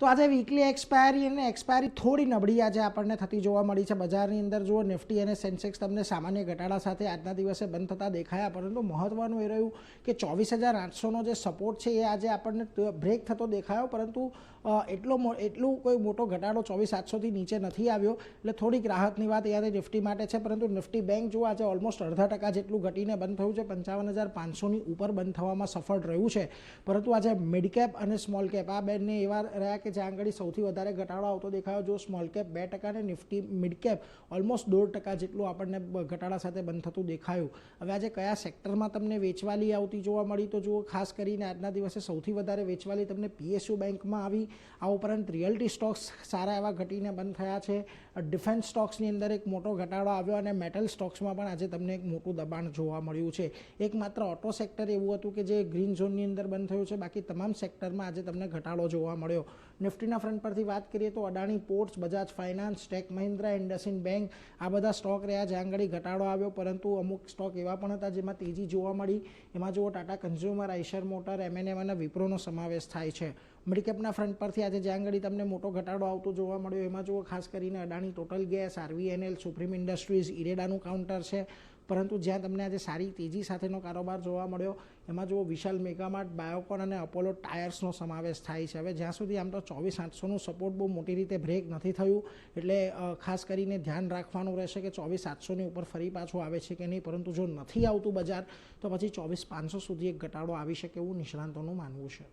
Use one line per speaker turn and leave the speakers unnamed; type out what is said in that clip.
તો આજે weekly expiry અને એક્સપાયરી થોડી નબળી આજે આપણને થતી જોવા મળી છે બજારની અંદર. જુઓ નિફ્ટી અને સેન્સેક્સ તમને સામાન્ય ઘટાડા સાથે આજના દિવસે બંધ થતા દેખાયા, પરંતુ મહત્વનું એ રહ્યું કે 24,800નો જે સપોર્ટ છે એ આજે આપણને બ્રેક થતો દેખાયો, પરંતુ એટલું કોઈ મોટો ઘટાડો 24,800થી નીચે નથી આવ્યો, એટલે થોડીક રાહતની વાત યાદ નિફ્ટી માટે છે. પરંતુ નિફ્ટી બેંક જુઓ આજે ઓલમોસ્ટ 0.5% જેટલું ઘટીને બંધ થયું છે, 55,500ની ઉપર બંધ થવામાં સફળ રહ્યું છે. પરંતુ આજે મિડ કેપ અને સ્મોલ કેપ આ બંને એવા રહ્યા કે જ્યાં આગળ સૌથી વધારે ઘટાડો આવતો દેખાયો. જો સ્મોલ કેપ 2% અને નિફ્ટી મિડ કેપ ઓલમોસ્ટ 1.5% જેટલું આપણને ઘટાડા સાથે બંધ થતું દેખાયું. હવે આજે કયા સેક્ટરમાં તમને વેચવાલી આવતી જોવા મળી, તો જુઓ ખાસ કરીને આજના દિવસે સૌથી વધારે વેચવાલી તમને પીએસયુ બેંકમાં આવી. આ ઉપરાંત રિયલ્ટી સ્ટોક્સ સારા એવા ઘટીને બંધ થયા છે. ડિફેન્સ સ્ટોક્સની અંદર એક મોટો ઘટાડો આવ્યો અને મેટલ સ્ટોક્સમાં પણ આજે તમને એક મોટું દબાણ જોવા મળ્યું છે. એકમાત્ર ઓટો સેક્ટર એવું હતું કે જે ગ્રીન ઝોનની અંદર બંધ થયું છે, બાકી તમામ સેક્ટરમાં આજે તમને ઘટાડો જોવા મળ્યો. નિફ્ટીના ફ્રન્ટ પરથી વાત કરીએ તો Adani ports, Bajaj finance, Tech Mahindra, IndusInd bank આ બધા સ્ટોક રહ્યા જ્યાં આગળ ઘટાડો આવ્યો, પરંતુ અમુક સ્ટોક એવા પણ હતા જેમાં તેજી જોવા મળી. એમાં જુઓ Tata consumer, Eicher motor, MNM અને વિપ્રોનો સમાવેશ થાય છે. મિડકેપના ફ્રન્ટ પરથી આજે જ્યાં આગળ તમને મોટો ઘટાડો આવતો જોવા મળ્યો, એમાં જુઓ ખાસ કરીને Adani Total Gas, RVNL, Supreme Industries, ઇરેડાનું કાઉન્ટર છે. પરંતુ જ્યાં તમને આજે સારી તેજી સાથેનો કારોબાર જોવા મળ્યો એમાં જુઓ વિશાલ મેગામાર્ટ, બાયોકોન અને અપોલો ટાયર્સનો સમાવેશ થાય છે. હવે જ્યાં સુધી આમ તો 24,800નું સપોર્ટ બહુ મોટી રીતે બ્રેક નથી થયું, એટલે ખાસ કરીને ધ્યાન રાખવાનું રહેશે કે 24,800ની ઉપર ફરી પાછું આવે છે કે નહીં. પરંતુ જો નથી આવતું બજાર તો પછી 24,500 સુધી એક ઘટાડો આવી શકે એવું નિષ્ણાંતોનું માનવું છે.